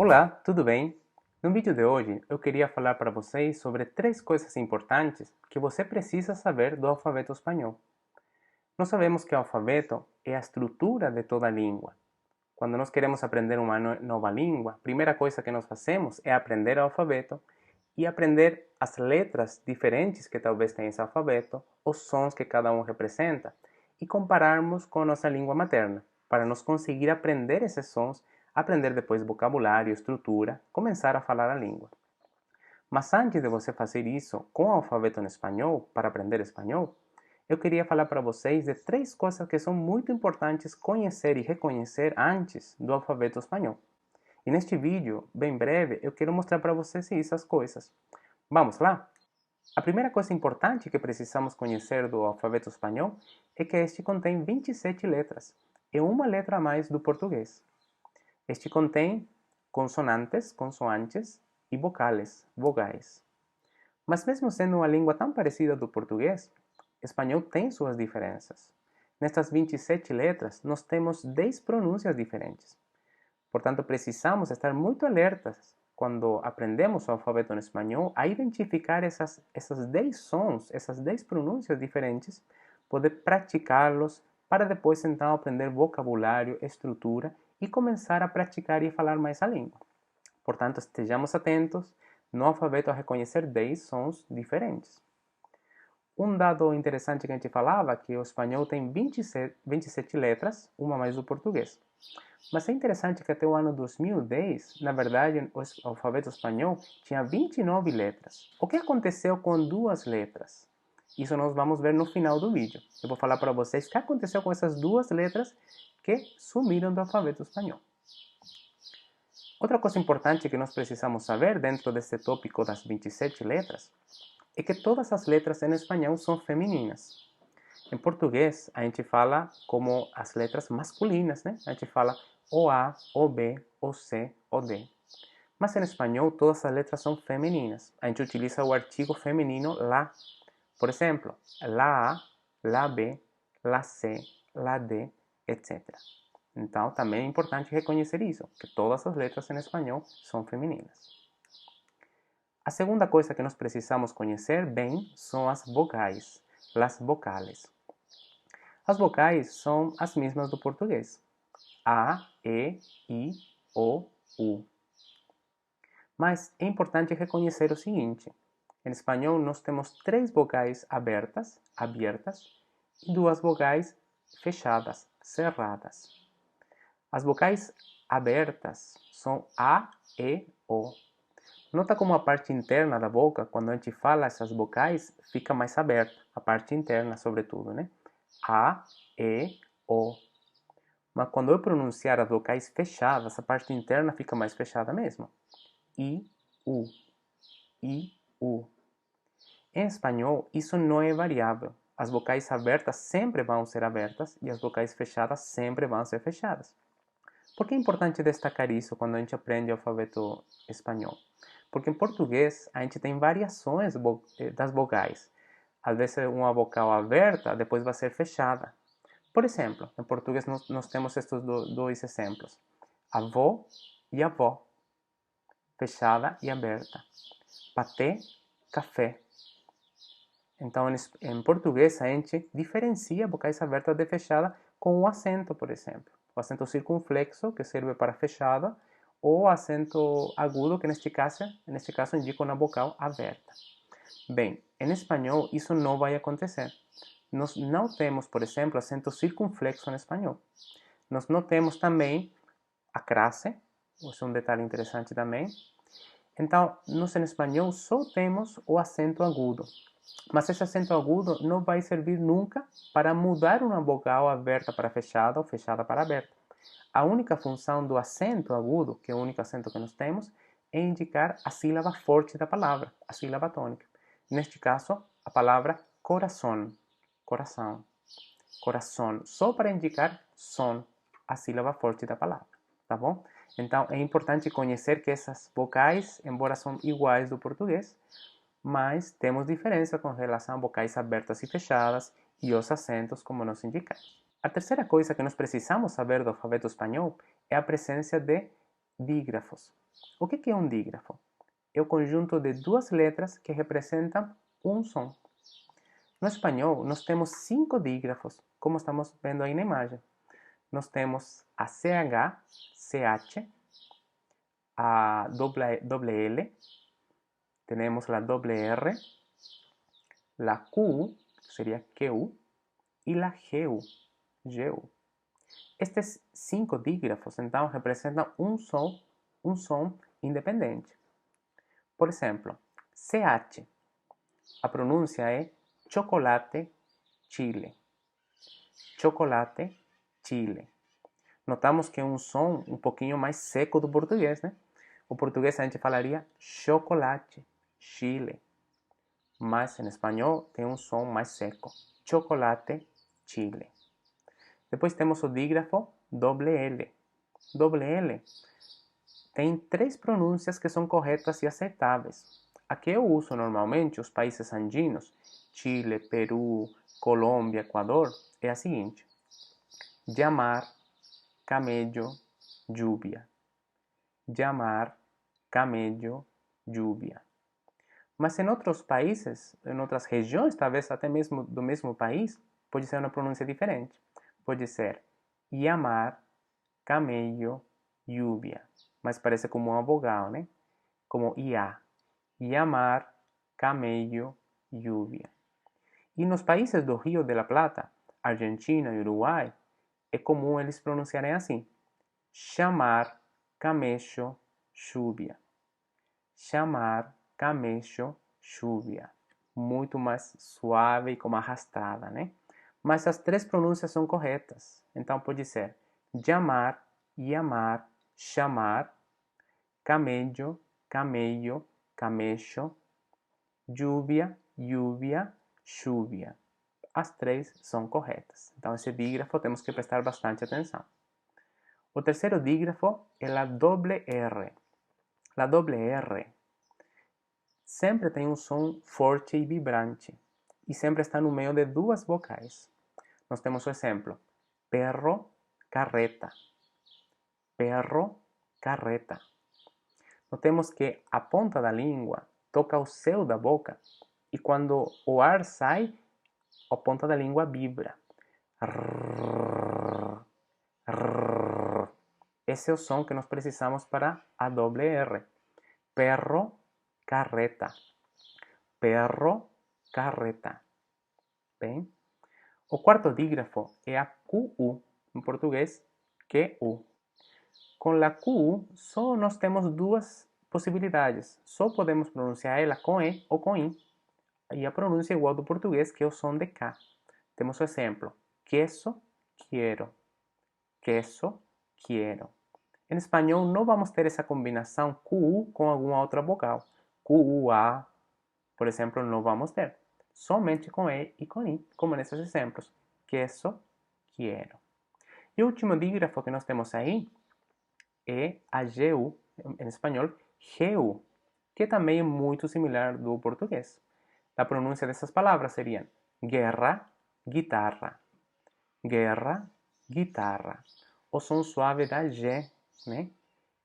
Olá, tudo bem? No vídeo de hoje eu queria falar para vocês sobre 3 coisas importantes que você precisa saber do alfabeto espanhol. Nós sabemos que o alfabeto é a estrutura de toda língua. Quando nós queremos aprender uma nova língua, a primeira coisa que nós fazemos é aprender o alfabeto e aprender as letras diferentes que talvez tenha esse alfabeto, os sons que cada um representa, e compararmos com a nossa língua materna, para nós conseguir aprender esses sons, aprender depois vocabulário, estrutura, começar a falar a língua. Mas antes de você fazer isso com o alfabeto em espanhol, para aprender espanhol, eu queria falar para vocês de 3 coisas que são muito importantes conhecer e reconhecer antes do alfabeto espanhol. E neste vídeo, bem breve, eu quero mostrar para vocês essas coisas. Vamos lá? A primeira coisa importante que precisamos conhecer do alfabeto espanhol é que este contém 27 letras, é uma letra a mais do português. Este contém consonantes, consoantes e vocales, vogais. Mas mesmo sendo uma língua tão parecida do português, o espanhol tem suas diferenças. Nestas 27 letras, nós temos 10 pronúncias diferentes. Portanto, precisamos estar muito alertas quando aprendemos o alfabeto em espanhol a identificar essas 10 sons, essas 10 pronúncias diferentes, poder praticá-los para depois então aprender vocabulário, estrutura e começar a praticar e falar mais a língua. Portanto, estejamos atentos no alfabeto a reconhecer 10 sons diferentes. Um dado interessante que a gente falava é que o espanhol tem 27 letras, uma mais do português. Mas é interessante que até o ano 2010, na verdade, o alfabeto espanhol tinha 29 letras. O que aconteceu com 2 letras? Isso nós vamos ver no final do vídeo. Eu vou falar para vocês o que aconteceu com essas 2 letras que sumiram do alfabeto espanhol. Outra coisa importante que nós precisamos saber dentro desse tópico das 27 letras é que todas as letras em espanhol são femininas. Em português, a gente fala como as letras masculinas, né? A gente fala o A, o B, o C, o D. Mas em espanhol, todas as letras são femininas. A gente utiliza o artigo feminino la. Por exemplo, la A, la B, la C, la D, etc. Então, também é importante reconhecer isso, que todas as letras em espanhol são femininas. A segunda coisa que nós precisamos conhecer bem são as vogais, as vocales. As vocais são as mesmas do português. A, E, I, O, U. Mas é importante reconhecer o seguinte. Em espanhol, nós temos 3 vogais abertas, e 2 vogais fechadas, cerradas. As vocais abertas são A, E, O. Nota como a parte interna da boca, quando a gente fala essas vocais, fica mais aberta. A parte interna, sobretudo, né? A, E, O. Mas quando eu pronunciar as vocais fechadas, a parte interna fica mais fechada mesmo. I, U. I, U. Em espanhol, isso não é variável. As vocais abertas sempre vão ser abertas e as vocais fechadas sempre vão ser fechadas. Por que é importante destacar isso quando a gente aprende o alfabeto espanhol? Porque em português a gente tem variações das vogais. Às vezes uma vogal aberta, depois vai ser fechada. Por exemplo, em português nós temos estes 2 exemplos. Avó e avó. Fechada e aberta. Paté, café. Então, em português, a gente diferencia vocais abertas de fechada com o acento, por exemplo. O acento circunflexo, que serve para fechada, ou o acento agudo, que neste caso indica uma vogal aberta. Bem, em espanhol, isso não vai acontecer. Nós não temos, por exemplo, acento circunflexo em espanhol. Nós não temos também a crase, isso é um detalhe interessante também. Então, nós em espanhol só temos o acento agudo. Mas esse acento agudo não vai servir nunca para mudar uma vogal aberta para fechada ou fechada para aberta. A única função do acento agudo, que é o único acento que nós temos, é indicar a sílaba forte da palavra, a sílaba tônica. Neste caso, a palavra coração, coração, coração, só para indicar som, a sílaba forte da palavra, tá bom? Então, é importante conhecer que essas vocais, embora são iguais do português, mas temos diferença com relação a vocais abertas e fechadas e os acentos, como nós indicamos. A terceira coisa que nós precisamos saber do alfabeto espanhol é a presença de dígrafos. O que é um dígrafo? É o conjunto de duas letras que representam um som. No espanhol, nós temos 5 dígrafos, como estamos vendo aí na imagem. Nós temos a CH, CH, a doble L, temos a doble R, la Q, que seria QU, e la GU, GU. Estes 5 dígrafos, então, representam um som independente. Por exemplo, CH, a pronúncia é chocolate, Chile. Chocolate, Chile. Notamos que é um som um pouquinho mais seco do português, né? O português a gente falaria chocolate, Chile. Mas em espanhol tem um som mais seco. Chocolate, Chile. Depois temos o dígrafo doble L. Doble L tem 3 pronúncias que são corretas e aceitáveis. A que eu uso normalmente, os países andinos, Chile, Peru, Colômbia, Equador, é a seguinte: llamar, camello, lluvia. Llamar, camello, lluvia. Mas em outros países, em outras regiões, talvez até mesmo do mesmo país, pode ser uma pronúncia diferente. Pode ser llamar, camello, lluvia. Mas parece como uma vogal, né? Como IA. Llamar, camello, lluvia. E nos países do Rio de la Plata, Argentina e Uruguai, é comum eles pronunciarem assim: chamar, camello, lluvia. Chamar, camello, lluvia. Muito mais suave e com uma arrastada, né? Mas as 3 pronúncias são corretas. Então pode ser llamar, llamar, chamar, camello, camello, camello, lluvia, lluvia, lluvia. As 3 são corretas. Então esse dígrafo temos que prestar bastante atenção. O terceiro dígrafo é a doble R. A doble R sempre tem um som forte e vibrante e sempre está no meio de 2 vocais. Nós temos o exemplo: perro, carreta. Perro, carreta. Notemos que a ponta da língua toca o céu da boca e quando o ar sai, a ponta da língua vibra. Esse é o som que nós precisamos para a doble R. Perro, carreta. Perro, carreta. Bem? O quarto dígrafo é a QU, em português, QU. Com a QU, só nós temos 2 possibilidades. Só podemos pronunciar ela com E ou com I. E a pronúncia é igual do português, que é o som de K. Temos o exemplo: queso, quiero. Queso, quiero. Em espanhol, não vamos ter essa combinação QU com alguma outra vogal. QUA, por exemplo, não vamos ter. Somente com E e com I, como nesses exemplos. Queso, quiero. E o último dígrafo que nós temos aí é a GU, em espanhol, GU, que também é muito similar do português. A pronúncia dessas palavras seriam guerra, guitarra. Guerra, guitarra. O som suave da G, né?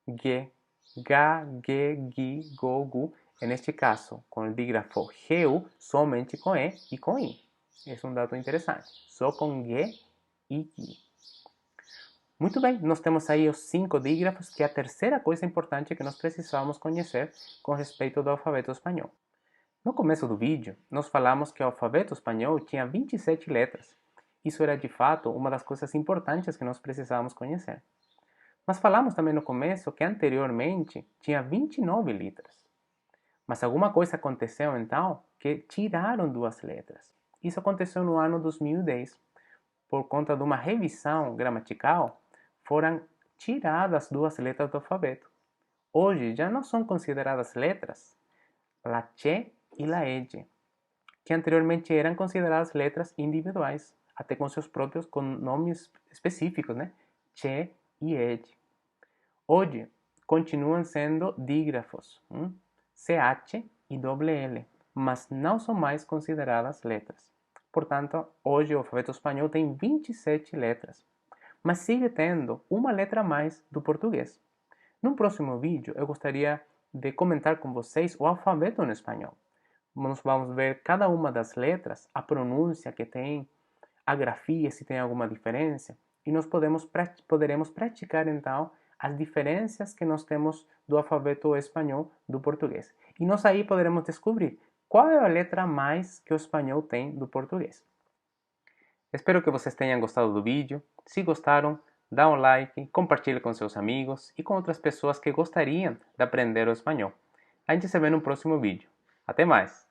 G, ga, ge, gi, go, gu. Neste caso, com o dígrafo GU, somente com E e com I. Esse é um dado interessante. Só com G e Gi. Muito bem, nós temos aí os 5 dígrafos, que é a terceira coisa importante que nós precisamos conhecer com respeito do alfabeto espanhol. No começo do vídeo, nós falamos que o alfabeto espanhol tinha 27 letras. Isso era de fato uma das coisas importantes que nós precisávamos conhecer. Mas falamos também no começo que anteriormente tinha 29 letras. Mas alguma coisa aconteceu então que tiraram 2 letras. Isso aconteceu no ano 2010. Por conta de uma revisão gramatical, foram tiradas 2 letras do alfabeto. Hoje já não são consideradas letras a Che e a Edge, que anteriormente eram consideradas letras individuais, até com seus próprios com nomes específicos, né? Che e Edge. Hoje continuam sendo dígrafos, CH e doble L, mas não são mais consideradas letras. Portanto, hoje o alfabeto espanhol tem 27 letras, mas sigue tendo uma letra a mais do português. No próximo vídeo, eu gostaria de comentar com vocês o alfabeto no espanhol. Nós vamos ver cada uma das letras, a pronúncia que tem, a grafia, se tem alguma diferença, e nós poderemos praticar então as diferenças que nós temos do alfabeto espanhol do português. E nós aí poderemos descobrir qual é a letra a mais que o espanhol tem do português. Espero que vocês tenham gostado do vídeo. Se gostaram, dá um like, compartilhe com seus amigos e com outras pessoas que gostariam de aprender o espanhol. A gente se vê no próximo vídeo. Até mais!